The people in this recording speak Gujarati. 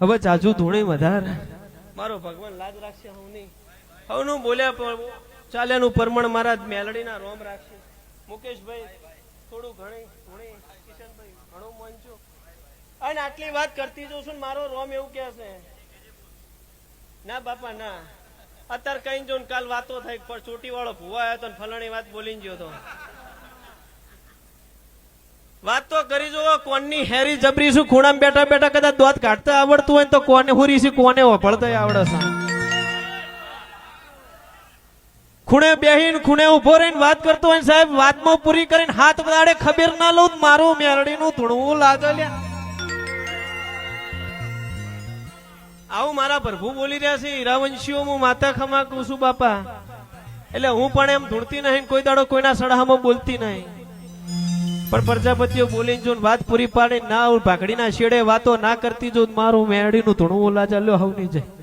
હવે ચાજુ ધૂણી વધારે મારો ભગવાન લાજ રાખશે હવની હવનું બોલ્યા ચાલ્યાનું પરમણ મારા મેલડીના રોમ રાખશે મુકેશભાઈ થોડું ઘણી ધૂણી કિશનભાઈ ઘણું મોંચું અને આટલી વાત કરતી જોઉં છું મારો રોમ એવું કે છે ના બાપા ના અત્યારે કઈ જો કાલ વાતો થઈ પણ ચોટી વાળો ભૂવા આવ્યો તો ફલાણી વાત બોલીને ગયો તો વાત તો કરી જો કોણની હેરી જબરી છું ખૂણામાં બેઠા બેઠા કદાચ દોત કાઢતા આવડતું હોય તો કોને હુરી છે કોને વફળતા આવડે છે ખૂણે બેહીને ખૂણે ઉભો રહીને વાત કરતો હોય સાહેબ વાતમાં પૂરી કરીને હાથ વડાડે ખબર ના લઉં મારું મેરડીનું ધૂણવું લાગે લ્યા આવું મારા પ્રભુ બોલી રહ્યા છે હીરાવંશીઓ હું માતા ખમા કહું છું બાપા એટલે હું પણ એમ ધૂણતી નહીં કોઈ દાડો કોઈના સડામાં બોલતી નહીં પણ પ્રજાપતિઓ બોલીને જો વાત પૂરી પાડે ના ભાખડીના શેડે વાતો ના કરતી જો મારું મેરડીનું ધૂણવું લાજા લ્યો હવની જાય